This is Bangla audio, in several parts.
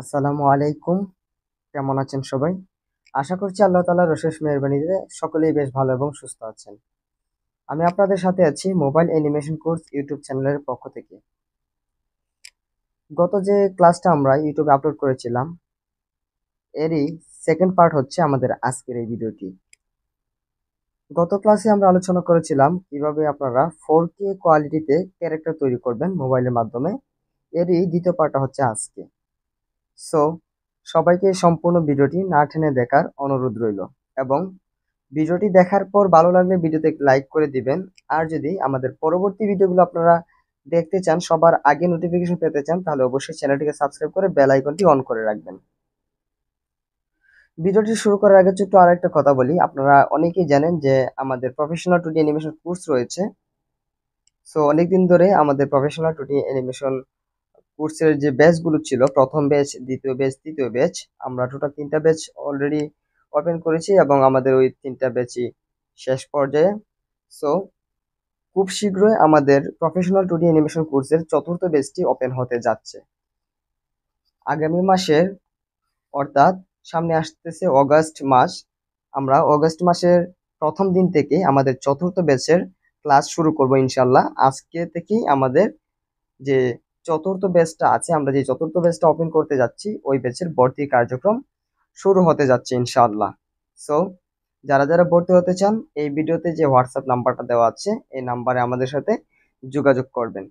আসসালামু আলাইকুম। কেমন আছেন সবাই? আশা করছি আল্লাহ তাআলার অশেষ মেহেরবানিতে সকলেই বেশ ভালো এবং সুস্থ আছেন। আমি আপনাদের সাথে আছি মোবাইল অ্যানিমেশন কোর্স ইউটিউব চ্যানেলের পক্ষ থেকে। গত যে ক্লাসটা আমরা ইউটিউবে আপলোড করেছিলাম, এরই সেকেন্ড পার্ট হচ্ছে আমাদের আজকের এই ভিডিওটি। গত ক্লাসে আমরা আলোচনা করেছিলাম কিভাবে আপনারা 4K কোয়ালিটিতে ক্যারেক্টার তৈরি করবেন মোবাইলের মাধ্যমে। এরই দ্বিতীয় পার্টটা হচ্ছে আজকে। সো সবাইকে সম্পূর্ণ ভিডিওটি না টেনে দেখার অনুরোধ রইল এবং ভিডিওটি দেখার পর ভালো লাগলে ভিডিওতে লাইক করে দিবেন। আর যদি আমাদের পরবর্তী ভিডিওগুলো আপনারা দেখতে চান, সবার আগে নোটিফিকেশন পেতে চান, তাহলে অবশ্যই চ্যানেলটিকে সাবস্ক্রাইব করে বেল আইকনটি অন করে রাখবেন। ভিডিওটি শুরু করার আগে ছোট্ট আরেকটা কথা বলি, আপনারা অনেকেই জানেন যে আমাদের প্রফেশনাল 2D অ্যানিমেশন কোর্স রয়েছে। সো অনেকদিন ধরে আমাদের প্রফেশনাল 2D অ্যানিমেশন কোর্সের যে ব্যাচগুলো ছিল, প্রথম ব্যাচ, দ্বিতীয় ব্যাচ, তৃতীয় ব্যাচ, আমরা টোটাল 3টা ব্যাচ অলরেডি ওপেন করেছি এবং আমাদের ওই 3টা ব্যাচই শেষ পর্যায়ে। সো খুব শীঘ্রই আমাদের প্রফেশনাল 2D অ্যানিমেশন কোর্সের চতুর্থ ব্যাচটি ওপেন হতে যাচ্ছে আগামী মাসের, অর্থাৎ সামনে আসতেছে অগাস্ট মাস। আমরা অগাস্ট মাসের প্রথম দিন থেকে আমাদের চতুর্থ ব্যাচের ক্লাস শুরু করব ইনশাল্লাহ। আজকে থেকেই আমাদের যে চতুর্থ ব্যাচটা আছে, আমরা যে চতুর্থ ব্যাচটা ওপেন করতে যাচ্ছি, ওই ব্যাচের ভর্তি কার্যক্রম শুরু হতে যাচ্ছে ইনশাআল্লাহ। সো যারা যারা ভর্তি হতে চান, এই ভিডিওতে যে হোয়াটসঅ্যাপ নাম্বারটা দেওয়া আছে, এই নাম্বারে আমাদের সাথে যোগাযোগ করবেন।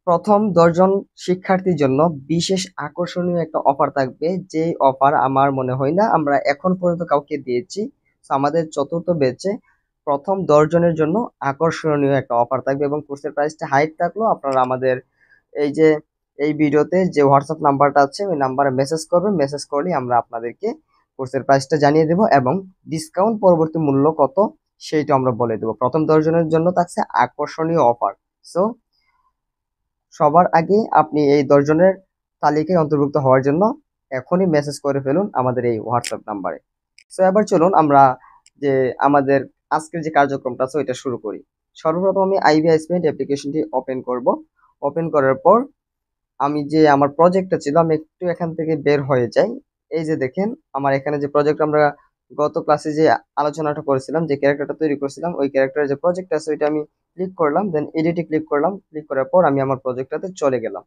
প্রথম 10 জন শিক্ষার্থীর জন্য বিশেষ আকর্ষণীয় একটা অফার থাকবে, যে অফার আমার মনে হয় না আমরা এখন পর্যন্ত কাউকে দিয়েছি। তো আমাদের চতুর্থ ব্যাচে প্রথম 10 জনের জন্য আকর্ষণীয় একটা অফার থাকবে এবং কোর্সের প্রাইসটা হাইট থাকলেও আপনারা আমাদের এই যে এই ভিডিওতে যে হোয়াটসঅ্যাপ নাম্বারটা আছে, ওই নাম্বারে মেসেজ করবেন। মেসেজ করলেই আমরা আপনাদেরকে কোর্সের প্রাইসটা জানিয়ে দেব এবং ডিসকাউন্ট পরবর্তী মূল্য কত সেইটা আমরা বলে দেব। প্রথম 10 জনের জন্য থাকছে আকর্ষণীয় অফার। সো সবার আগে আপনি এই 10 জনের তালিকায় অন্তর্ভুক্ত হওয়ার জন্য এখনই মেসেজ করে ফেলুন আমাদের এই হোয়াটসঅ্যাপ নাম্বারে। সো এবার চলুন আমরা যে আমাদের আজকের যে কার্যক্রমটা আছে ওইটা শুরু করি। সর্বপ্রথম আমি আইভিআই পেইন্ট অ্যাপ্লিকেশনটি ওপেন করব। ওপেন করার পর আমি যে আমার প্রজেক্টটা ছিল, আমি একটু এখান থেকে বের হয়ে যাই। এই যে দেখেন আমার এখানে যে প্রজেক্ট, আমরা গত ক্লাসে যে আলোচনাটা করেছিলাম, যে ক্যারেক্টারটা তৈরি করেছিলাম, ওই ক্যারেক্টারের যে প্রজেক্ট আছে ওইটা আমি ক্লিক করলাম, দেন এডিটে ক্লিক করলাম। ক্লিক করার পর আমি আমার প্রজেক্টটাতে চলে গেলাম।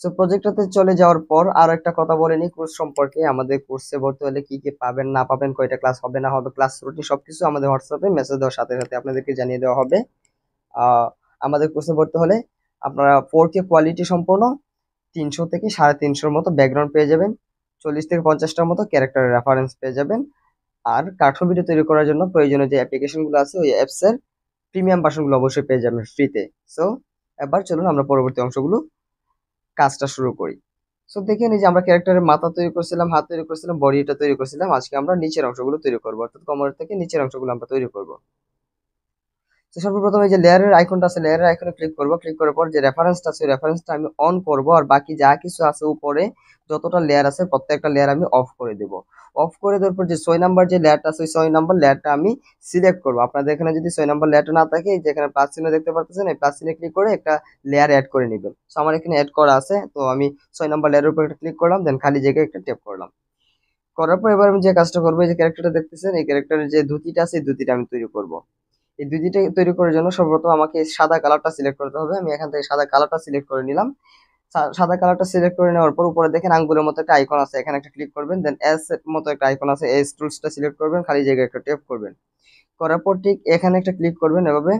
সো প্রজেক্টটাতে চলে যাওয়ার পর আরো একটা কথা বলে নিই কোর্স সম্পর্কে। আমাদের কোর্সে ভর্তি হলে কি কি পাবেন না পাবেন, কয়টা ক্লাস হবে না হবে, ক্লাস রুটিন সবকিছু আমাদের হোয়াটসঅ্যাপে মেসেজ দেওয়ার সাথে সাথে আপনাদেরকে জানিয়ে দেওয়া হবে। আমাদের কোর্সে ভর্তি হলে আপনারা 4K কোয়ালিটি সম্পূর্ণ 300 থেকে 350 মতো ব্যাকগ্রাউন্ড পেয়ে যাবেন, 40 থেকে 50টার মতো ক্যারেক্টারের রেফারেন্স পেয়ে যাবেন। আর কার্টুন ভিডিও তৈরি করার জন্য প্রয়োজনীয় যে অ্যাপ্লিকেশনগুলো আছে, ওই অ্যাপসের প্রিমিয়াম ভার্সনগুলো অবশ্যই পেয়ে যাবেন ফ্রিতে। সো এবার চলুন আমরা পরবর্তী অংশগুলো কাজটা শুরু করি। সো দেখে নিই যে আমরা ক্যারেক্টারের মাথা তৈরি করছিলাম, হাত তৈরি করছিলাম, বডিটা তৈরি করছিলাম। আজকে আমরা নিচের অংশগুলো তৈরি করবো, অর্থাৎ কোমর থেকে নিচের অংশগুলো আমরা তৈরি করবো। তো সর্বপ্রথম এই যে লেয়ারের আইকনটা আছে, লেয়ারের আইকনে ক্লিক করব। ক্লিক করার পর যে রেফারেন্সটা আছে, রেফারেন্সটা আমি অন করব, আর বাকি যা কিছু আছে উপরে যতটা লেয়ার আছে প্রত্যেকটা লেয়ার আমি অফ করে দেব। অফ করে দেওয়ার পর যে 6 নাম্বার যে লেয়ারটা আছে, ওই 6 নাম্বার লেয়ারটা আমি সিলেক্ট করব। আপনাদের এখানে যদি 6 নাম্বার লেয়ারটা না থাকে, যেখানে প্লাস চিহ্ন দেখতে পাচ্ছেন, এই প্লাস চিহ্নে ক্লিক করে একটা লেয়ার অ্যাড করে নেবেন। সো আমার এখানে অ্যাড করা আছে, তো আমি 6 নাম্বার লেয়ারের উপর একটা ক্লিক করলাম, দেন খালি জায়গায় একটা ট্যাপ করলাম। করার পর এবার আমি যে কাজটা করবো, এই যে ক্যারেক্টারটা দেখতেছেন, এই ক্যারেক্টারের যে ধুতিটা আছে, এই ধুতিটা আমি তৈরি করব। এই দুইটা তৈরি করার জন্য সর্বপ্রথম আমাকে সাদা কালারটা সিলেক্ট করতে হবে। আমি এখান থেকে সাদা কালারটা সিলেক্ট করে নিলাম। সাদা কালারটা সিলেক্ট করে নেওয়ার পর উপরে দেখেন আঙ্গুলের মতো একটা আইকন আছে, এখানে একটা ক্লিক করবেন। দেন এস এর মতো একটা আইকন আছে, এস টুলসটা সিলেক্ট করবেন, খালি জায়গায় একটা ট্যাপ করবেন। করার পর ঠিক এখানে একটা ক্লিক করবেন। এভাবে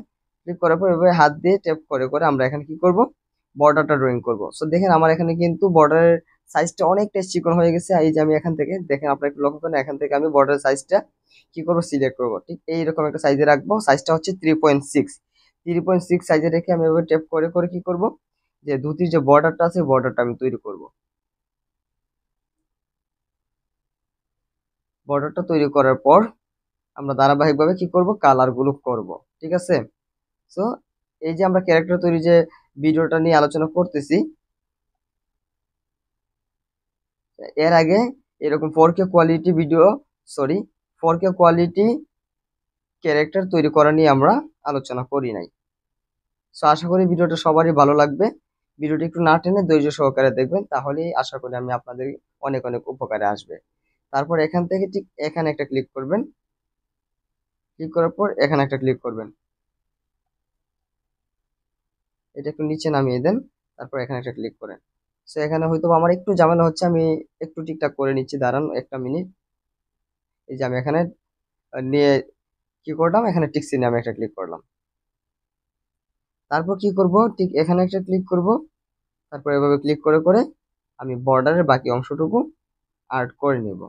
ক্লিক করার পর এভাবে হাত দিয়ে ট্যাপ করে করে আমরা এখানে কি করব, বর্ডারটা ড্রয়িং করব। সো দেখেন আমার এখানে কিন্তু বর্ডারের সাইজটা অনেকটা চিকন হয়ে গেছে। এই যে আমি এখান থেকে দেখেন, আপনারা একটু লক্ষ্য করেন, এখান থেকে আমি বর্ডারের সাইজটা কি করবো, সিলেক্ট করবো। ঠিক এইরকম একটা সাইজে রাখবো। সাইজটা হচ্ছে 3.6। 3.6 সাইজে রেখে আমি এভাবে ট্যাপ করে করে কি করব, যে ধুতির যে বর্ডারটা আছে, বর্ডারটা আমি তৈরি করব। বর্ডারটা তৈরি করার পর আমরা ধারাবাহিকভাবে কি করব, কালার গুলো করব। ঠিক আছে। সো এই যে আমরা ক্যারেক্টার তৈরি যে ভিডিওটা নিয়ে আলোচনা করতেছি, এর আগে এরকম 4K quality video, sorry, 4K quality character তৈরি করা নিয়ে আমরা আলোচনা করি নাই। সো আশা করি ভিডিওটা সবারই ভালো লাগবে। ভিডিওটি একটু না টেনে ধৈর্য সহকারে দেখবেন, তাহলেই আশা করি আমি আপনাদের অনেক অনেক উপকারে আসবে। তারপর এখান থেকে ঠিক এখানে একটা ক্লিক করবেন, ক্লিক করার পর এখানে একটা ক্লিক করবেন, এটা একটু নিচে নামিয়ে দেন, তারপর এখানে একটা ক্লিক করেন। সো এখানে হয়তো আমার একটু ঝামেলা হচ্ছে, আমি একটু ঠিকঠাক করে নিচ্ছি, দাঁড়ান একটা মিনিট। এই যে আমি এখানে নিয়ে কি করলাম, এখানে টিক চিহ্নে আমি একটা ক্লিক করলাম। তারপর কি করব, ঠিক এখানে একটা ক্লিক করব, তারপর এভাবে ক্লিক করে করে আমি বর্ডারের বাকি অংশটুকু আর্ট করে নিব।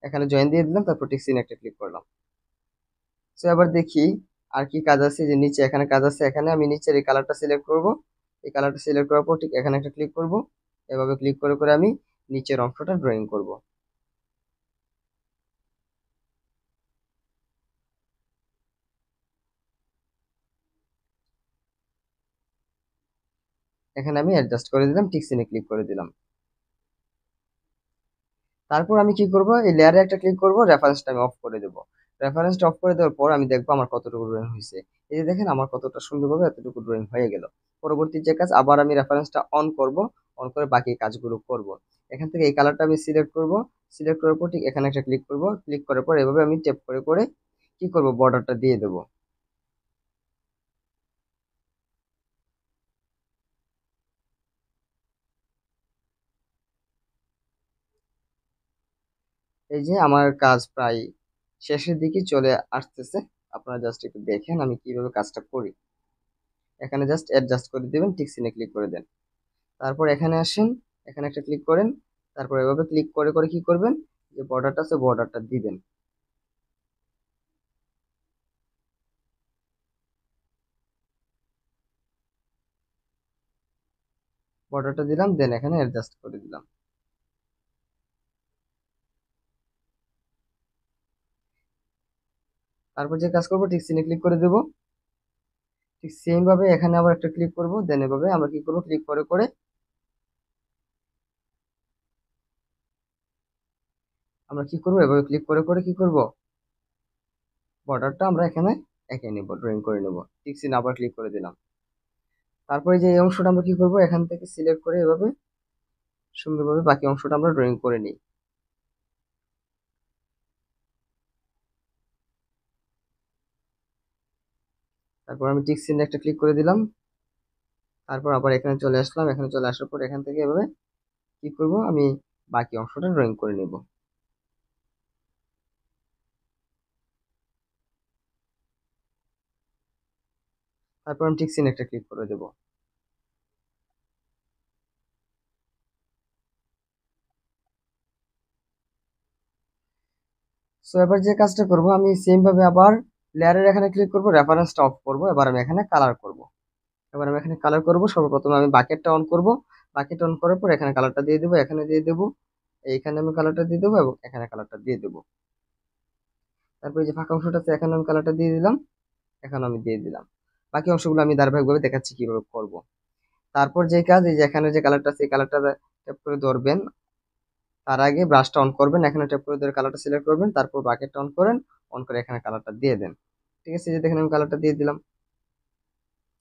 এখানে জয়েন দিয়ে দিলাম, তারপর টিক চিহ্নে একটা ক্লিক করলাম। সো এবার দেখি আর কি কাজ আছে, যে নিচে এখানে কাজ আছে, এখানে আমি নিচের এই কালারটা সিলেক্ট করব। এই কালারটা সিলেক্ট করার পর ঠিক এখানে একটা ক্লিক করব, এভাবে ক্লিক করে করে আমি নিচের অংশটা ড্রয়িং করব। এখানে আমি অ্যাডজাস্ট করে দিলাম, টিক চিহ্নে ক্লিক করে দিলাম। তারপর আমি কি করব, এই লেয়ারে একটা ক্লিক করব, রেফারেন্সটা আমি অফ করে দেব। রেফারেন্সটা অফ করে দেওয়ার পর আমি দেখবো আমার কতটুকু ড্রয়িং হয়েছে। এই যে দেখেন আমার কতটা সুন্দরভাবে এতটুকু ড্রয়িং হয়ে গেল। পরবর্তী যে কাজ, আবার আমি রেফারেন্সটা অন করব, অন করে বাকি কাজগুলো করব। এখান থেকে এই কালারটা আমি সিলেক্ট করব, সিলেক্ট করার পর ঠিক এখানে একটা ক্লিক করব, ক্লিক করার পর এভাবে আমি ট্যাপ করে করে কি করব, বর্ডারটা দিয়ে দেব। এই যে আমার কাজ প্রায় শেষের দিকে চলে আসতেছে। আপনারা জাস্ট একটু দেখেন আমি কিভাবে কাজটা করি। এখানে জাস্ট অ্যাডজাস্ট করে দিবেন, টিক চিহ্নে ক্লিক করে দেন। তারপর এখানে আসেন, এখানে একটা ক্লিক করেন, তারপর এভাবে ক্লিক করে করে কি করবেন, যে বর্ডারটা আছে বর্ডারটা দিবেন। বর্ডারটা দিলাম, দেন এখানে অ্যাডজাস্ট করে দিলাম। তারপর যে কাজ করবো, ঠিক চিহ্নে ক্লিক করে দেবো। ঠিক সেম ভাবে এখানে আবার একটা ক্লিক করব, দেন এভাবে আমরা কি করবো, ক্লিক করে করে আমরা কি করবো, এভাবে ক্লিক করে করে কি করব, বর্ডারটা আমরা এখানে এঁকে নেব, ড্রয়িং করে নেব। ঠিক চিহ্নে আবার ক্লিক করে দিলাম। তারপরে যে এই অংশটা আমরা কি করব, এখান থেকে সিলেক্ট করে এভাবে সুন্দরভাবে বাকি অংশটা আমরা ড্রয়িং করে নিই। তারপর আমি টিক চিহ্নে একটা ক্লিক করে দিলাম। তারপর আবার এখানে চলে আসলাম, এখানে চলে আসার পর এখান থেকে এভাবে কি করব, আমি বাকি অংশটা ড্রয়িং করে নেব। তারপর আমি ঠিক চিহ্নে একটা ক্লিক করে দেব। সো এবার যে কাজটা করব, আমি সেম ভাবে আবার লেয়ারের এখানে ক্লিক করব, রেফারেন্সটা অফ করব। এবার আমি এখানে কালার করব। এবার আমি এখানে কালার করব, সর্বপ্রথম আমি বাকেটটা অন করব। বাকেট অন করার পর এখানে কালারটা দিয়ে দেবো, এখানে দিয়ে দেবো, এইখানে আমি কালারটা দিয়ে দেবো এবং এখানে কালারটা দিয়ে দেবো। তারপর এই যে ফাঁকা অংশটা আছে, এখানে আমি কালারটা দিয়ে দিলাম, এখানে আমি দিয়ে দিলাম। বাকি অংশগুলো আমি ধারাবাহিকভাবে দেখাচ্ছি কিভাবে করব। তারপর যে কাজ, এই যে এখানে যে কালারটা আছে এই কালারটা ট্যাপ করে ধরবেন। তার আগে ব্রাশটা অন করবেন, এখানে ট্যাপ করে ধরে কালারটা সিলেক্ট করবেন, তারপর বাকেটটা অন করেন, অন করে এখানে কালারটা দিয়ে দেন। ঠিক আছে, এই যে দেখেন আমি কালারটা দিয়ে দিলাম।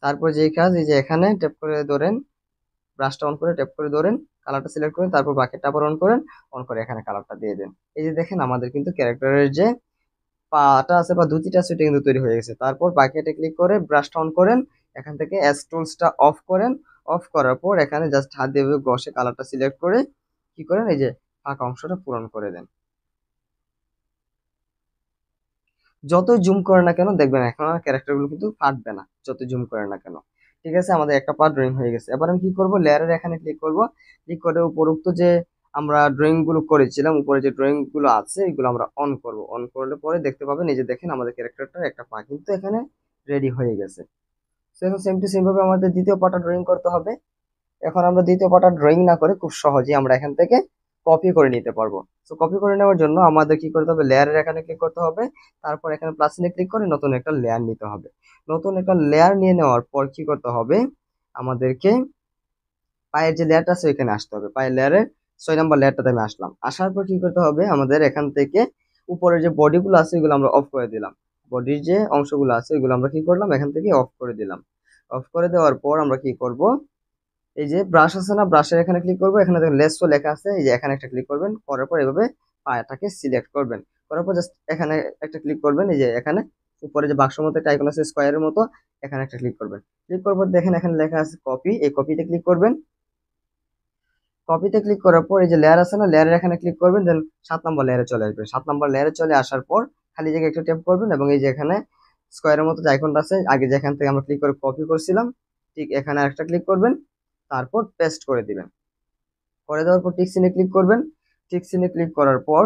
তারপর যেই কাজ, এই যে এখানে ট্যাপ করে ধরেন, ব্রাশটা অন করে ট্যাপ করে ধরেন, কালারটা সিলেক্ট করেন, তারপর বাকেটটা আবার অন করেন, অন করে এখানে কালারটা দিয়ে দেন। এই যে দেখেন আমাদের কিন্তু ক্যারেক্টারের যে পাটা আছে বা ধুতিটা আছে এটা কিন্তু তৈরি হয়ে গেছে। তারপর বাকেটে ক্লিক করে ব্রাশটা অন করেন, এখান থেকে এস টুলসটা অফ করেন। অফ করার পর এখানে জাস্ট হাত দিয়ে ঘষে কালারটা সিলেক্ট করে কি করেন, এই যে ফাঁকা অংশটা পূরণ করে দেন। যতই জুম করে না কেন দেখবেন এখন আর ক্যারেক্টার গুলো কিন্তু ফাটবে না, যতই জুম করে না কেন। ঠিক আছে, আমাদের একটা পার্ট ড্রয়িং হয়ে গেছে। এবার আমি কি করব, লেয়ারের এখানে ক্লিক করব, ক্লিক করে উপরোক্ত যে আমরা ড্রয়িং গুলো করেছিলাম, উপরে যে ড্রয়িং গুলো আছে এগুলো আমরা অন করব। অন করলে পরে দেখতে পাবেন, এই যে দেখেন আমাদের ক্যারেক্টারটার একটা পা কিন্তু এখানে রেডি হয়ে গেছে। তো এখন সেম টু সেম ভাবে আমাদের দ্বিতীয় পার্টটা ড্রয়িং করতে হবে। এখন আমরা দ্বিতীয় পার্টটা ড্রয়িং না করে খুব সহজেই আমরা এখান থেকে কপি করে নিতে পারবো। তো কপি করে নেওয়ার জন্য আমাদের কি করতে হবে, লেয়ারের এখানে ক্লিক করতে হবে, তারপর এখানে প্লাস চিহ্নে ক্লিক করে নতুন একটা লেয়ার নিতে হবে। নতুন একটা লেয়ার নিয়ে নেওয়ার পর কি করতে হবে, আমাদেরকে পায়ের যে লেয়ারটা আছে ওইখানে আসতে হবে। পায়ের লেয়ারের 6 নম্বর লেয়ারটাতে আমি আসলাম। আসার পর কি করতে হবে, আমাদের এখান থেকে উপরের যে বডিগুলো আছে এগুলো আমরা অফ করে দিলাম। বডির যে অংশগুলো আছে এগুলো আমরা কি করলাম, এখান থেকে অফ করে দিলাম। অফ করে দেওয়ার পর আমরা কি করব, এই যে ব্রাশ আছে না, ব্রাশের এখানে ক্লিক করব, এখানে দেখেন লেসো লেখা আছে, এই যে এখানে একটা ক্লিক করবেন, করার পর এভাবে পায়াটাকে সিলেক্ট করবেন, করার পর জাস্ট এখানে একটা ক্লিক করবেন, এই যে এখানে উপরে যে বাক্সের মতো একটা আইকন আছে স্কয়ারের মতো, এখানে একটা ক্লিক করবেন। ক্লিক করার পর দেখেন এখানে লেখা আছে কপি, এই কপিতে ক্লিক করবেন। কপিতে ক্লিক করার পর এই যে লেয়ার আছে না, লেয়ারের এখানে ক্লিক করবেন, দেন 7 নম্বর লেয়ারে চলে আসবে। 7 নম্বর লেয়ারে চলে আসার পর খালি জায়গায় একটা ট্যাপ করবেন এবং এই যে এখানে স্কয়ারের মতো যে আইকনটা আছে আগে যেখান থেকে আমরা ক্লিক করে কপি করছিলাম, ঠিক এখানে একটা ক্লিক করবেন, তারপর পেস্ট করে দিবেন। করে দেওয়ার পর টিক চিহ্নে ক্লিক করবেন। টিক চিহ্নে ক্লিক করার পর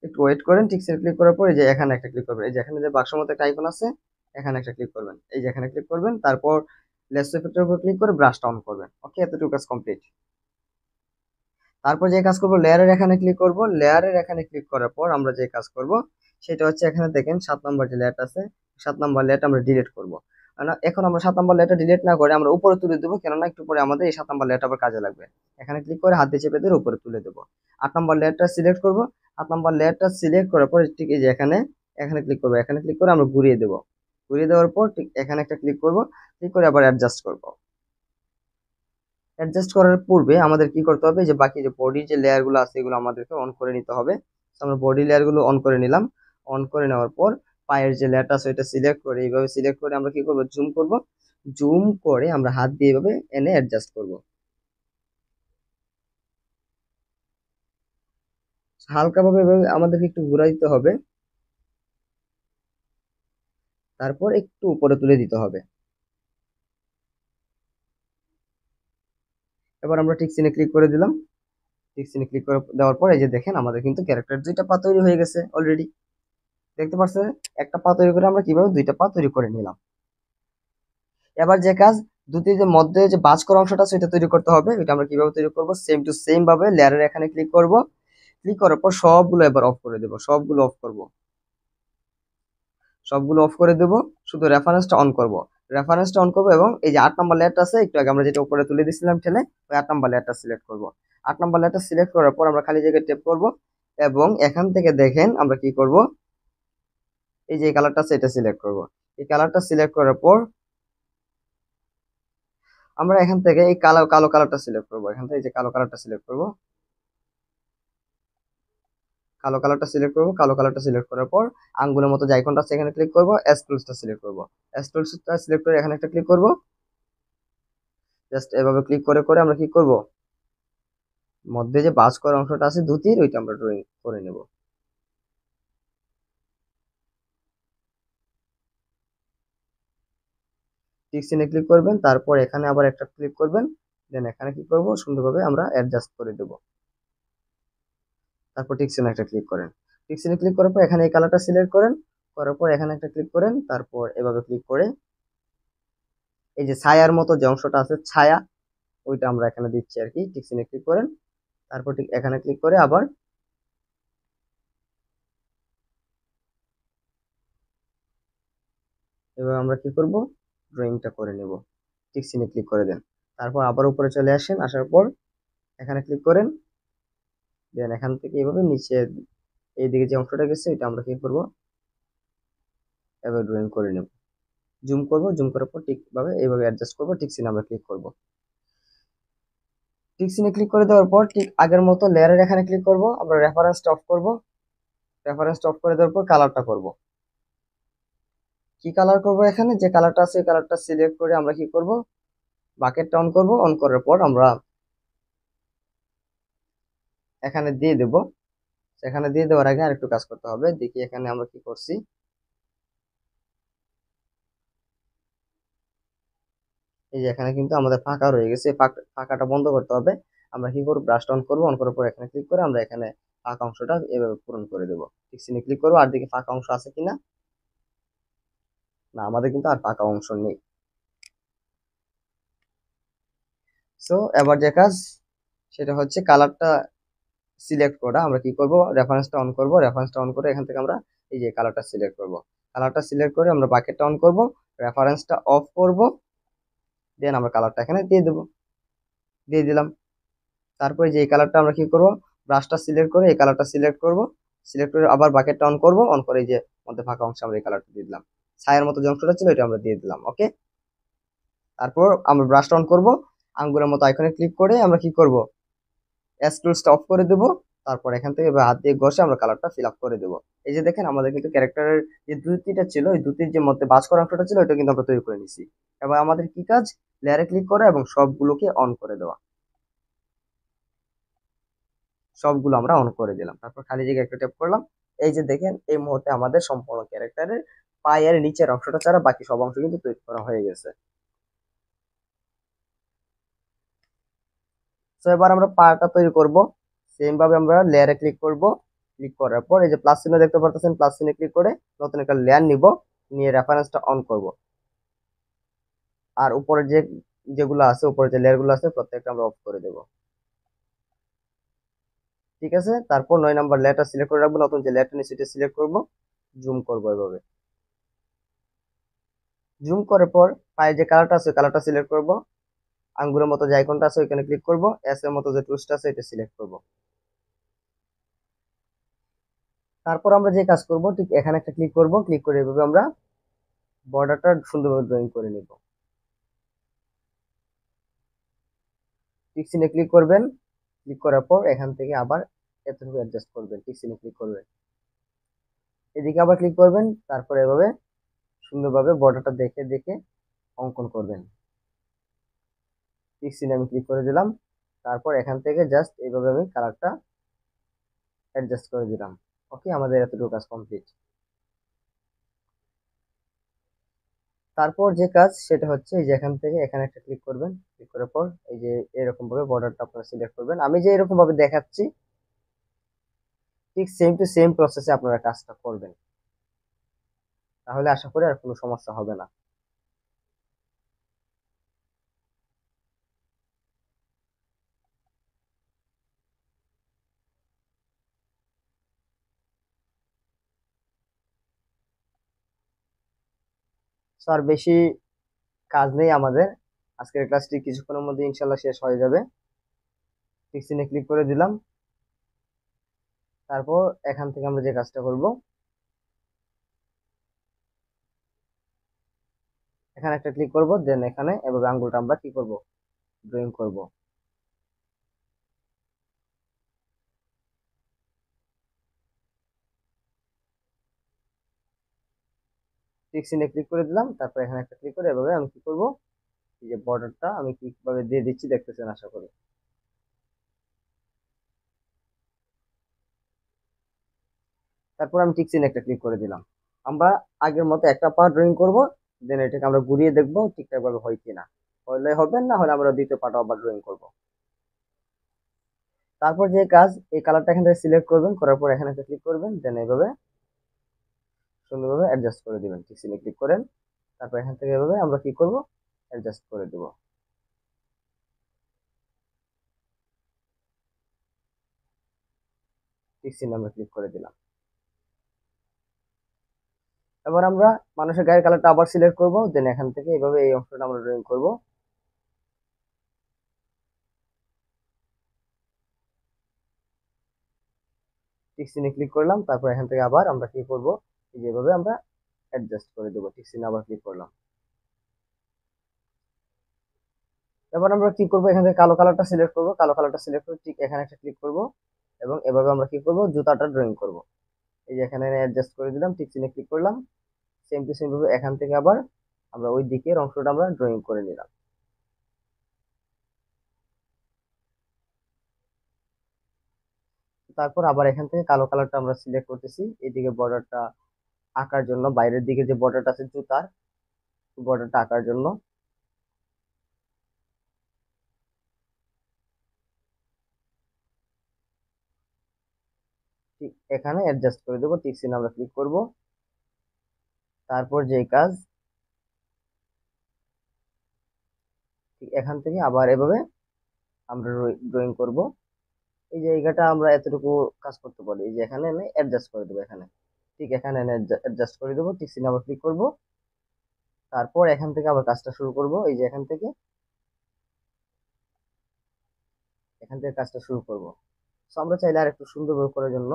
একটু ওয়েট করেন। টিক চিহ্নে ক্লিক করার পর এই যে এখানে একটা ক্লিক করবেন, এই যে এখানে যে বাক্সের মতো একটা আইকন আছে, এখানে একটা ক্লিক করবেন, এই যে এখানে ক্লিক করবেন, তারপর লেস ইফেক্টের উপর ক্লিক করে ব্রাশটা অন করবেন। ওকে, এতটুকু কাজ কমপ্লিট। তারপর যে কাজ করব, লেয়ারের এখানে ক্লিক করব। লেয়ারের এখানে ক্লিক করার পর আমরা যে কাজ করব সেটা হচ্ছে এখানে দেখেন 7 নম্বর যে লেয়ারটা আছে, 7 নম্বর লেয়ারটা আমরা ডিলিট করব। এখন আমরা 7 নম্বর লেয়ারটা ডিলিট না করে আমরা উপরে তুলে দেবো, কেননা একটু পরে আমাদের এই 7 নম্বর লেয়ারটা আবার কাজে লাগবে। এখানে ক্লিক করে হাত দিয়ে চেপে দিয়ে উপরে তুলে দেবো। 8 নম্বর লেয়ারটা সিলেক্ট করব। 8 নম্বর লেয়ারটা সিলেক্ট করার পর ঠিক এই যে এখানে এখানে ক্লিক করবো, এখানে ক্লিক করে আমরা ঘুরিয়ে দেবো। ঘুরিয়ে দেওয়ার পর ঠিক এখানে একটা ক্লিক করব, ক্লিক করে আবার অ্যাডজাস্ট করব। অ্যাডজাস্ট করার পূর্বে আমাদের কি করতে হবে, যে বাকি যে বডির যে লেয়ার গুলো আছে এগুলো আমাদেরকে অন করে নিতে হবে। আমরা বডি লেয়ার গুলো অন করে নিলাম। অন করে নেওয়ার পর পায়ের যে লেয়ারটা আছে ওইটা সিলেক্ট করে এইভাবে সিলেক্ট করে আমরা কি করব, জুম করব। জুম করে আমরা হাত দিয়ে এইভাবে এনে অ্যাডজাস্ট করব। হালকাভাবে এভাবে আমাদেরকে একটু ঘুরাই দিতে হবে, তারপর একটু উপরে তুলে দিতে হবে। এবার আমরা টিক চিহ্নে ক্লিক করে দিলাম। টিক চিহ্নে ক্লিক করে দেওয়ার পর এই যে দেখেন আমাদের কিন্তু ক্যারেক্টার দুইটা পা তৈরি হয়ে গেছে অলরেডি। দেখতে পাচ্ছেন একটা পা তৈরি করে আমরা কিভাবে দুইটা পা তৈরি করে নিলাম। এবার যে কাজ, দুটি যে মধ্যে যে বাজ করা অংশটা আছে এটা তৈরি করতে হবে। এটা আমরা কিভাবে তৈরি করব, সেম টু সেম ভাবে লেয়ারের এখানে ক্লিক করব। ক্লিক করার পর সবগুলো এবার অফ করে দেব, সবগুলো অফ করব, সবগুলো অফ করে দেব। শুধু রেফারেন্সটা অন করব। রেফারেন্সটা অন করব এবং এই যে 8 নম্বর লেয়ারটা আছে একটু আগে আমরা যেটা উপরে তুলে দিয়েছিলাম ঠেলে, ওই 8 নম্বর লেয়ারটা সিলেক্ট করব। 8 নম্বর লেয়ারটা সিলেক্ট করার পর আমরা খালি জায়গায় ট্যাপ করব এবং এখান থেকে দেখেন আমরা কি করব, এই যে কালারটা আছে এটা সিলেক্ট করব। এই কালারটা সিলেক্ট করার পর আমরা এখান থেকে এই কালো কালো কালারটা সিলেক্ট করব। এখান থেকে এই যে কালো কালারটা সিলেক্ট করব, কালো কালারটা সিলেক্ট করব। কালো কালারটা সিলেক্ট করার পর আঙ্গুলের মতো যে আইকনটা আছে এখানে ক্লিক করব, এস টুলসটা সিলেক্ট করব। এস টুলসটা সিলেক্ট করে এখানে একটা ক্লিক করব। জাস্ট এভাবে ক্লিক করে করে আমরা কি করব, মধ্যে যে বাজ করা অংশটা আছে ধুতির ওইটা আমরা ড্রয়িং করে নেব। টিক চিহ্নে ক্লিক করবেন, তারপর এখানে আবার একটা ক্লিক করবেন, দেন এখানে কি করব, সুন্দরভাবে আমরা অ্যাডজাস্ট করে দেব। তারপর টিক চিহ্নে একটা ক্লিক করেন। টিক চিহ্নে ক্লিক করার পর এখানে এই কালারটা সিলেক্ট করেন, করার পর এখানে একটা ক্লিক করেন, তারপর এভাবে ক্লিক করে এই যে ছায়ার মতো যে অংশটা আছে ছায়া, ওইটা আমরা এখানে দিচ্ছি আর কি। টিক চিহ্নে ক্লিক করেন, তারপর ঠিক এখানে ক্লিক করে আবার এবার আমরা কি করব, ড্রয়িংটা করে নেব। টিক চিহ্নে ক্লিক করে দেন, তারপর আবার উপরে চলে আসেন, আসার পর এখানে ক্লিক করেন, দেন এখান থেকে এইভাবে নিচে এইদিকে যে অংশটা গেছে এটা আমরা কি করব, এবার ড্রয়িং করে নেব। জুম করব, জুম করার পর ঠিক ভাবে এইভাবে অ্যাডজাস্ট করব। টিক চিহ্নে আমরা ক্লিক করব। টিক চিহ্নে ক্লিক করে দেওয়ার পর ঠিক আগের মতো লেয়ারের এখানে ক্লিক করব, আমরা রেফারেন্সটা অফ করব। রেফারেন্সটা অফ করে দেওয়ার পর কালারটা করব। কি কালার করব, এখানে যে কালারটা আছে এই কালারটা সিলেক্ট করে আমরা কি করব, বাকেটটা অন করব। অন করার পর আমরা এখানে দিয়ে দেব। এখানে দিয়ে দেওয়ার আগে আরেকটু কাজ করতে হবে, দেখি এখানে আমরা কি করছি। এই যে এখানে কিন্তু আমাদের ফাঁকা রয়ে গেছে, ফাঁকাটা বন্ধ করতে হবে। আমরা কি করব, ব্রাশটা অন করবো, অন করার পর এখানে ক্লিক করে আমরা এখানে ফাঁকা অংশটা এভাবে পূরণ করে দেবো। ঠিক চিহ্নে ক্লিক করবো, আর দিকে ফাঁকা অংশ আছে কিনা, না আমাদের কিন্তু আর ফাঁকা অংশ নেই। সো এবার যে কাজ সেটা হচ্ছে কালারটা সিলেক্ট করা। আমরা কি করব, রেফারেন্সটা অন করব। রেফারেন্সটা অন করে এখান থেকে আমরা এই যে কালারটা সিলেক্ট করব। কালারটা সিলেক্ট করে আমরা বাকেটটা অন করব, রেফারেন্সটা অফ করব, দেন আমরা কালারটা এখানে দিয়ে দেবো, দিয়ে দিলাম। তারপরে যে এই কালারটা আমরা কি করব, ব্রাশটা সিলেক্ট করে এই কালারটা সিলেক্ট করব। সিলেক্ট করে আবার বাকেটটা অন করব, অন করে এই যে মধ্যে ফাঁকা অংশে আমরা এই কালারটা দিয়ে দিলাম। ছায়ার মতো যে অংশটা ছিল এটা আমরা দিয়ে দিলাম। ওকে, তারপর আমরা ব্রাশটা অন করব, আঙ্গুরের মতো আইকনে ক্লিক করে আমরা কি করব, টুলসটা অফ করে দেব। তারপর এখান থেকে এবার হাত দিয়ে ঘষে আমরা কালারটা ফিল আপ করে দেব। এই যে দেখেন আমাদের কিন্তু ক্যারেক্টারের যে দুটিটা ছিল, ওই দুটির যে মধ্যে বাজ করা অংশটা ছিল ওইটা কিন্তু আমরা তৈরি করে নিছি। এবার আমাদের কি কাজ, লেয়ারে ক্লিক করা এবং সবগুলোকে অন করে দেওয়া। সবগুলো আমরা অন করে দিলাম, তারপর খালি জায়গায় একটা ট্যাপ করলাম। এই যে দেখেন এই মুহূর্তে আমাদের সম্পূর্ণ ক্যারেক্টারের পায়ের নিচের অংশটা ছাড়া বাকি সব অংশ কিন্তু তৈরি করা হয়ে গেছে। তো এবার আমরা পাটা তৈরি করব। সেম ভাবে আমরা লেয়ারে ক্লিক করব। ক্লিক করার পর এই যে প্লাস চিহ্ন দেখতে পারতেছেন, প্লাস চিহ্নে ক্লিক করে নতুন একটা লেয়ার নিব, নিয়ে রেফারেন্সটা অন করব। আর উপরে যে যেগুলো আছে, উপরে যে লেয়ার গুলো আছে প্রত্যেকটা আমরা অফ করে দেব। ঠিক আছে, তারপর 9 নাম্বার লেয়ারটা সিলেক্ট করে রাখবো, নতুন যে লেয়ারটা নিয়ে সেটা সিলেক্ট করব, জুম করবো এভাবে। জুম করার পর পায়ের যে কালারটা আছে কালারটা সিলেক্ট করব, আঙ্গুরের মতো যে আইকনটা আছে ওইখানে ক্লিক করব, এস এর মতো যে টুলসটা আছে এটা সিলেক্ট করব। তারপর আমরা যে কাজ করব, ঠিক এখানে একটা ক্লিক করব, ক্লিক করে এভাবে আমরা বর্ডারটা সুন্দরভাবে ড্রয়িং করে নিব। টিক চিহ্নে ক্লিক করবেন, ক্লিক করার পর এখান থেকে আবার এতটুকু অ্যাডজাস্ট করবেন, টিক চিহ্নে ক্লিক করবেন, এদিকে আবার ক্লিক করবেন, তারপর এভাবে সুন্দরভাবে বর্ডারটা দেখে দেখে অঙ্কন করবেন। টিক চিহ্নে আমি ক্লিক করে দিলাম, তারপর এখান থেকে জাস্ট এইভাবে আমি কালারটা অ্যাডজাস্ট করে দিলাম। ওকে, আমাদের এতটুকু কাজ কমপ্লিট। তারপর যে কাজ সেটা হচ্ছে এই যে এখান থেকে এখানে একটা ক্লিক করবেন, ক্লিক করার পর এই যে এরকম ভাবে বর্ডারটা আপনারা সিলেক্ট করবেন। আমি যে এরকম ভাবে দেখাচ্ছি ঠিক সেম টু সেম প্রসেসে আপনারা কাজটা করবেন, তাহলে আশা করি আর কোনো সমস্যা হবে না। স্যার বেশি কাজ নেই আমাদের, আজকের ক্লাসটি কিছুক্ষণের মধ্যে ইনশাল্লাহ শেষ হয়ে যাবে। টিক চিহ্নে ক্লিক করে দিলাম, তারপর এখান থেকে আমরা যে কাজটা করব, এখানে একটা ক্লিক করব, দেন এখানে এভাবে আঙ্গুলটা আমরা কি করব, ড্রয়িং করব। টিক চিহ্নে ক্লিক করে দিলাম, তারপর এখানে একটা ক্লিক করে এভাবে আমি কি করব, এই যে বর্ডারটা আমি কিভাবে দিয়ে দিচ্ছি দেখতেছেন আশা করি। তারপর আমি টিক চিহ্নে একটা ক্লিক করে দিলাম। আমরা আগের মতো একটা পা ড্রয়িং করব, দেন এটাকে আমরা ঘুরিয়ে দেখবো ঠিকঠাক ভাবে হয় কিনা, হলে হবে, না হলে আমরা দ্বিতীয় পাটা আবার ড্রয়িং করব। তারপর যে কাজ, এই কালারটা এখান থেকে সিলেক্ট করবেন, করার পর এখানে একটা ক্লিক করবেন, দেন এইভাবে সুন্দরভাবে অ্যাডজাস্ট করে দিবেন। টিক চিহ্নে ক্লিক করেন, তারপর এখান থেকে এভাবে আমরা কি করব, অ্যাডজাস্ট করে দেব। টিক চিহ্নে আমরা ক্লিক করে দিলাম। এবার আমরা মানুষের গায়ের কালারটা আবার সিলেক্ট করব, দেন এখান থেকে এইভাবে এই অংশটা আমরা ড্রয়িং করব। টিক চিহ্নে ক্লিক করলাম, তারপর এখান থেকে আবার আমরা কি করব, যেভাবে আমরা অ্যাডজাস্ট করে দেবো। টিক চিহ্নে আবার ক্লিক করলাম। এবার আমরা কি করব, এখান থেকে কালো কালারটা সিলেক্ট করব, কালো কালারটা সিলেক্ট করে ঠিক এখানে একটা ক্লিক করব, এবং এভাবে আমরা কি করব, জুতাটা ড্রয়িং করব। এই যে এখানে অ্যাডজাস্ট করে দিলাম, টিক চিহ্নে ক্লিক করলাম। সেম টু সেম ভাবে এখান থেকে আবার আমরা ওই দিকের অংশটা আমরা ড্রয়িং করে নিলাম। তারপর আবার এখান থেকে কালো কালারটা আমরা সিলেক্ট করতেছি, এইদিকে বর্ডারটা আঁকার জন্য, বাইরের দিকে যে বর্ডারটা আছে জুতার, বর্ডারটা আঁকার জন্য ঠিক এখানে অ্যাডজাস্ট করে দেবো। টিক চিহ্নে আমরা ক্লিক করব। তারপর যে কাজ, ঠিক এখান থেকে আবার এভাবে আমরা ড্রয়িং করব। এই জায়গাটা আমরা এতটুকু কাজ করতে পারি, এই যে এখানে এনে অ্যাডজাস্ট করে দেবো, এখানে ঠিক এখানে এনে অ্যাডজাস্ট করে দেবো। টিক চিহ্নে আবার ক্লিক করব, তারপর এখান থেকে আবার কাজটা শুরু করব। এই যে এখান থেকে কাজটা শুরু করব। তো আমরা চাইলে আর একটু সুন্দর করার জন্য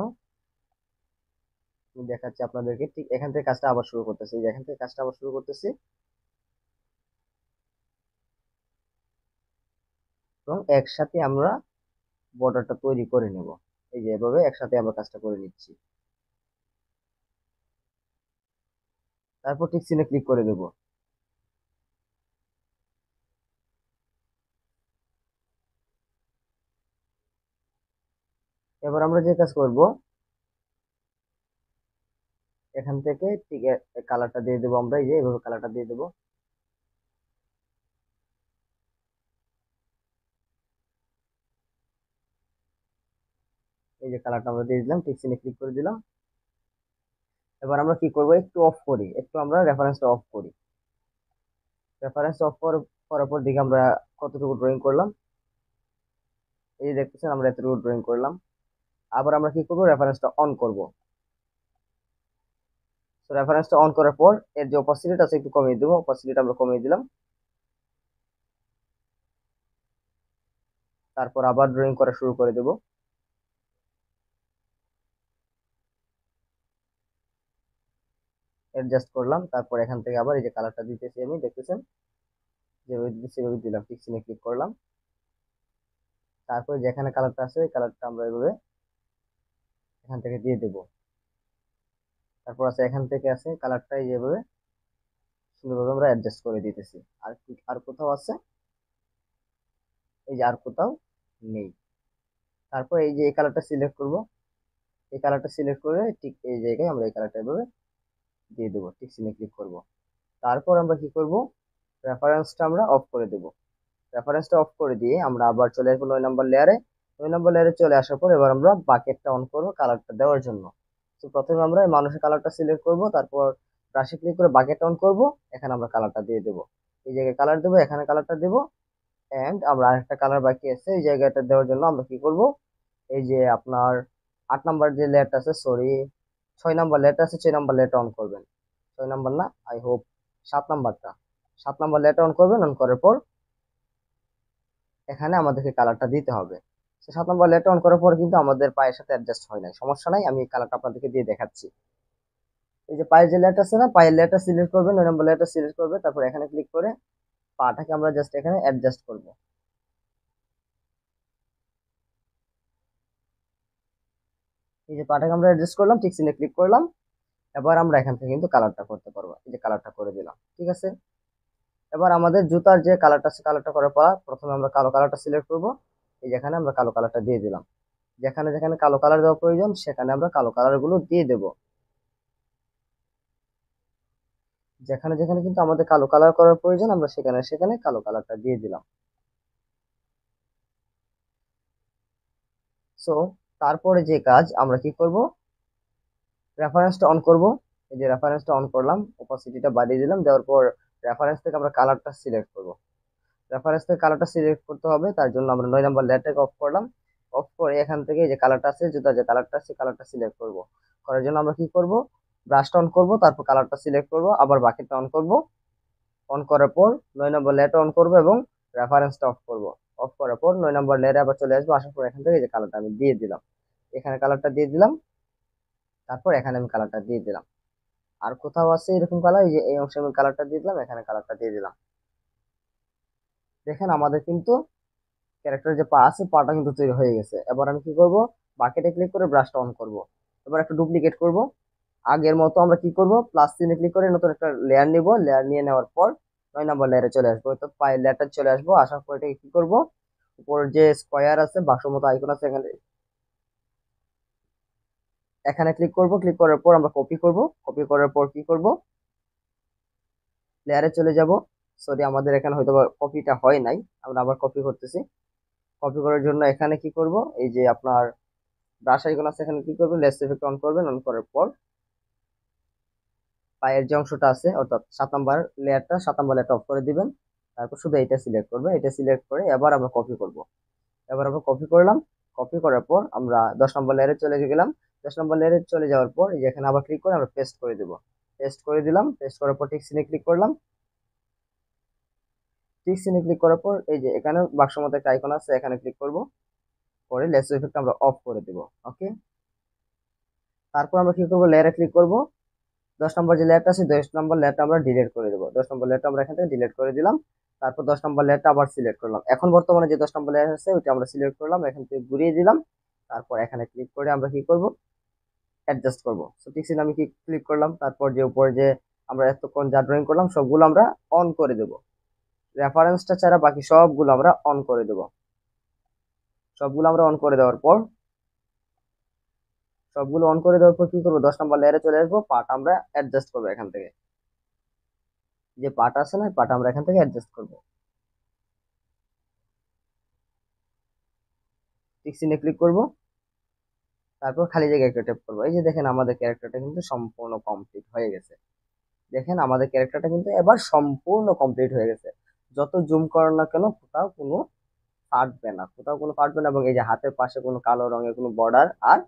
আমি দেখাচ্ছি আপনাদেরকে, ঠিক এখান থেকে কাজটা আবার শুরু করতেছি, এই যে এখান থেকে কাজটা আবার শুরু করতেছি। এবং একসাথে আমরা বর্ডারটা তৈরি করে নেব। এই যে এভাবে একসাথে আমরা কাজটা করে নিচ্ছি। তারপর ঠিক চিহ্নে ক্লিক করে দেব। এবার আমরা যে কাজ করব, এখান থেকে ঠিক কালারটা দিয়ে দেবো আমরা, এই যে এভাবে কালারটা দিয়ে দেবো। এই যে কালারটা আমরা দিয়ে দিলাম, ঠিক চিহ্নে ক্লিক করে দিলাম। এবার আমরা কি করব, একটু অফ করি, একটু আমরা রেফারেন্সটা অফ করি। রেফারেন্স অফ করার পর দিকে আমরা কতটুকু ড্রয়িং করলাম, এই যে দেখতেছেন আমরা এতটুকু ড্রয়িং করলাম। আবার আমরা কি করব, রেফারেন্সটা অন করব। তো রেফারেন্সটা অন করার পর এর যে অপাসিটিটা আছে একটু কমিয়ে দেবো, অপাসিটিটা আমরা কমিয়ে দিলাম। তারপর আবার ড্রয়িং করা শুরু করে দেব। অ্যাডজাস্ট করলাম, তারপর এখান থেকে আবার এই যে কালারটা দিতেছি আমি, দেখতেছেন যেভাবে দিতেছি সেভাবে দিলাম, ঠিক চিহ্নে ক্লিক করলাম। তারপরে যেখানে কালারটা আছে এই কালারটা আমরা এভাবে এখান থেকে দিয়ে দেব। তারপর আছে এখান থেকে আছে কালারটা যেভাবে সুন্দরভাবে আমরা অ্যাডজাস্ট করে দিতেছি। আর আর কোথাও আছে, এই যে আর কোথাও নেই। তারপর এই যে এই কালারটা সিলেক্ট করব, এই কালারটা সিলেক্ট করে ঠিক এই জায়গায় আমরা এই কালারটা এভাবে দিয়ে দেবো, ঠিক চিহ্নে ক্লিক করব। তারপর আমরা কি করব, রেফারেন্সটা আমরা অফ করে দেব। রেফারেন্সটা অফ করে দিয়ে আমরা আবার চলে আসবো 9 নম্বর লেয়ারে। 9 নম্বর লেয়ারে চলে আসার পর এবার আমরা বাকেটটা অন করবো কালারটা দেওয়ার জন্য। তো প্রথমে আমরা এই মানুষের কালারটা সিলেক্ট করব, তারপর ব্রাশে ক্লিক করে বাকেট অন করব। এখানে আমরা কালারটা দিয়ে দেবো, এই জায়গায় কালার দেবো, এখানে কালারটা দেবো। এন্ড আমরা আরেকটা কালার বাকি আছে, এই জায়গাটা দেওয়ার জন্য আমরা কি করব, এই যে আপনার 8 নম্বর যে লেয়ারটা আছে, সরি 6 নম্বর লেয়ারটা আছে, 6 নম্বর লেয়ারটা অন করবেন। 6 নম্বর না, আই হোপ 7 নম্বরটা, 7 নম্বর লেয়ারটা অন করবেন। অন করার পর এখানে আমাদেরকে কালারটা দিতে হবে। 7 নম্বর লেয়ারটা অন করার পর কিন্তু আমাদের পায়ের সাথে অ্যাডজাস্ট হয় নাই, সমস্যা নাই, আমি কালারটা আপনাদেরকে দিয়ে দেখাচ্ছি। এই যে পায়ের যে লেয়ারটা আছে না, পায়ের লেয়ারটা সিলেক্ট করবেন, 9 নম্বর লেয়ারটা সিলেক্ট করবে, তারপর এখানে ক্লিক করে পাটাকে আমরা জাস্ট এখানে অ্যাডজাস্ট করব। এই যে পাটাকে আমরা অ্যাডজাস্ট করলাম, ঠিক চিহ্নে ক্লিক করলাম। এবার আমরা এখান থেকে কিন্তু কালারটা করতে পারবো, এই যে কালারটা করে দিলাম, ঠিক আছে। এবার আমাদের জুতার যে কালারটা আছে, কালারটা করার পর প্রথমে আমরা কালো কালারটা সিলেক্ট করব। এই যেখানে আমরা কালো কালারটা দিয়ে দিলাম। যেখানে যেখানে কালো কালার দেওয়া প্রয়োজন সেখানে আমরা কালো কালার গুলো দিয়ে দেব। যেখানে যেখানে কিন্তু আমাদের কালো কালার করার প্রয়োজন আমরা সেখানে সেখানে কালো কালারটা দিয়ে দিলাম। সো তারপরে যে কাজ আমরা কি করব, রেফারেন্সটা অন করব। এই যে রেফারেন্সটা অন করলাম, অপাসিটিটা বাড়িয়ে দিলাম, দেওয়ার পর রেফারেন্স থেকে আমরা কালারটা সিলেক্ট করব। রেফারেন্স থেকে কালারটা সিলেক্ট করতে হবে, তার জন্য আমরা 9 নম্বর লেয়ারটাকে অফ করলাম। অফ করে এখান থেকে যে কালারটা আছে, জুতার যে কালারটা আছে কালারটা সিলেক্ট করব। করার জন্য আমরা কি করব, ব্রাশটা অন করব, তারপর কালারটা সিলেক্ট করব, আবার বাকিটা অন করব। অন করার পর 9 নম্বর লেয়ারটা অন করব এবং রেফারেন্সটা অফ করব। অফ করার পর 9 নম্বর লেয়ারে আবার চলে আসবো, আসার পর এখান থেকে যে কালারটা আমি দিয়ে দিলাম, এখানে কালারটা দিয়ে দিলাম। তারপর এখানে আমি কালারটা দিয়ে দিলাম। আর কোথাও আছে এরকম কালার, এই যে এই অংশে আমি কালারটা দিয়ে দিলাম, এখানে কালারটা দিয়ে দিলাম। দেখেন আমাদের কিন্তু ক্যারেক্টার যে পা আছে, পাটা কিন্তু তৈরি হয়ে গেছে। এবার আমি কি করব, বাকেটে ক্লিক করে ব্রাশটা অন করব। এবার একটা ডুপ্লিকেট করব। আগের মতো আমরা কি করব, প্লাস চিহ্নে ক্লিক করে নতুন একটা লেয়ার নিব। লেয়ার নিয়ে নেওয়ার পর 9 নম্বর লেয়ারে চলে আসবো, তো পায়ের লেয়ারটা চলে আসবো। আসার পর এটাকে কি করব, উপর যে স্কোয়ার আছে, বাক্স মতো আইকন আছে, এখানে এখানে ক্লিক করব। ক্লিক করার পর আমরা কপি করব। কপি করার পর কি করব, লেয়ারে চলে যাব। সরি আমাদের এখানে হয়তো কপিটা হয় নাই, আমরা আবার কপি করতেছি। কপি করার জন্য এখানে কি করব, এই যে আপনার ব্রাশ আইকন আছে, এখানে কি করবেন, লেস ইফেক্ট অন করবেন। অন করার পর পায়ের যে অংশটা আছে, অর্থাৎ 7 নম্বর লেয়ারটা অফ করে দিবেন। তারপর শুধু এটা সিলেক্ট করবে, এটা সিলেক্ট করে এবার আমরা কপি করব। এবার আমরা কপি করলাম। কপি করার পর আমরা 10 নম্বর লেয়ারে চলে গেলাম। 10 নম্বর লেয়ারে চলে যাওয়ার পর এই যে এখানে আবার ক্লিক করে আমরা পেস্ট করে দেব। পেস্ট করে দিলাম। পেস্ট করার পর ঠিক সিনে ক্লিক করলাম। ঠিক সিনে ক্লিক করার পর এই যে এখানে বাক্স মতো একটা আইকন আছে, এখানে ক্লিক করব। পরে লেস ইফেক্ট আমরা অফ করে দেব। ওকে, তারপর আমরা কি করব, লেয়ারে ক্লিক করব। 10 নম্বর যে লেয়ারটা আছে, 10 নম্বর লেয়ারটা আমরা ডিলিট করে দেবো। 10 নম্বর লেয়ারটা আমরা এখান থেকে ডিলিট করে দিলাম। তারপর 10 নম্বর লেয়ারটা আবার সিলেক্ট করলাম। এখন বর্তমানে যে 10 নম্বর লেয়ার আছে ওইটা আমরা সিলেক্ট করলাম, এখান থেকে ঘুরিয়ে দিলাম। তারপর এখানে ক্লিক করে আমরা কি করব, অ্যাডজাস্ট করব। সো পিক্সেল আমি কি ক্লিক করলাম, তারপর যে উপরে যে আমরা এতক্ষণ যা ড্রয়িং করলাম সবগুলো আমরা অন করে দেব। রেফারেন্সটা ছাড়া বাকি সবগুলো আমরা অন করে দেব। সবগুলো আমরা অন করে দেওয়ার পর কি করবো, 10 নম্বর লেয়ারে চলে আসবো, পার্ট আমরা অ্যাডজাস্ট করবো এখান থেকে। যে পার্ট আছে না, পার্ট আমরা এখান থেকে অ্যাডজাস্ট করবো। পিক্সেলে ক্লিক করব, তারপর খালি জায়গায় একটা ট্যাপ করবো। এই যে দেখেন আমাদের ক্যারেক্টারটা কিন্তু সম্পূর্ণ কমপ্লিট হয়ে গেছে। দেখেন আমাদের ক্যারেক্টারটা কিন্তু এবার সম্পূর্ণ কমপ্লিট হয়ে গেছে। যত জুম করেন না কেন কোথাও কোনো ফাটবে না, এবং এই যে হাতের পাশে কোনো কালো রঙের কোনো বর্ডার আর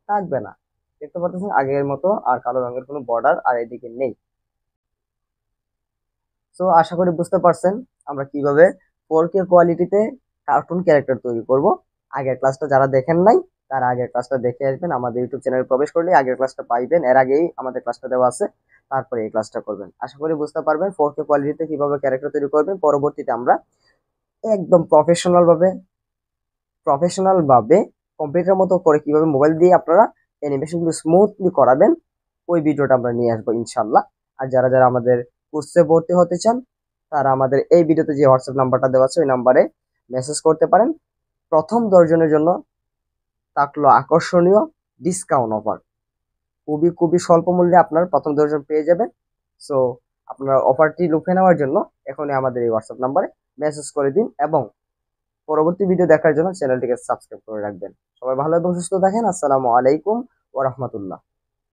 থাকবে না। দেখতে পাচ্ছেন আগের মতো আর কালো রঙের কোনো বর্ডার আর এদিকে নেই। সো আশা করি বুঝতে পারছেন আমরা কিভাবে 4K কোয়ালিটিতে কার্টুন ক্যারেক্টার তৈরি করব। আগের ক্লাসটা যারা দেখেন নাই তারা আগের ক্লাসটা দেখে আসবেন, আমাদের ইউটিউব চ্যানেলে প্রবেশ করলে আগের ক্লাসটা পাইবেন, এর আগেই আমাদের ক্লাসটা দেওয়া আছে। তারপরে এই ক্লাসটা করবেন, আশা করি বুঝতে পারবেন 4K কোয়ালিটিতে কিভাবে ক্যারেক্টার তৈরি করবেন। পরবর্তীতে আমরা একদম প্রফেশনাল ভাবে কম্পিউটার মতো করে কিভাবে মোবাইল দিয়ে আপনারা অ্যানিমেশনগুলো স্মুথলি করাবেন, ওই ভিডিওটা আমরা নিয়ে আসবো ইনশাল্লাহ। আর যারা যারা আমাদের কোর্সে ভর্তি হতে চান তারা আমাদের এই ভিডিওতে যে হোয়াটসঅ্যাপ নাম্বারটা দেওয়া আছে ওই নাম্বারে মেসেজ করতে পারেন। প্রথম 10 জনের জন্য থাকলো আকর্ষণীয় ডিসকাউন্ট অফার, খুবই স্বল্প মূল্যে আপনার প্রথম 10 জন পেয়ে যাবেন। সো আপনার অফারটি লুফে নেওয়ার জন্য এখনই আমাদের এই হোয়াটসঅ্যাপ নাম্বারে মেসেজ করে দিন, এবং পরবর্তী ভিডিও দেখার জন্য চ্যানেলটিকে সাবস্ক্রাইব করে রাখবেন। সবাই ভালো এবং সুস্থ থাকেন। আসসালামু আলাইকুম ওয়া রাহমাতুল্লাহ।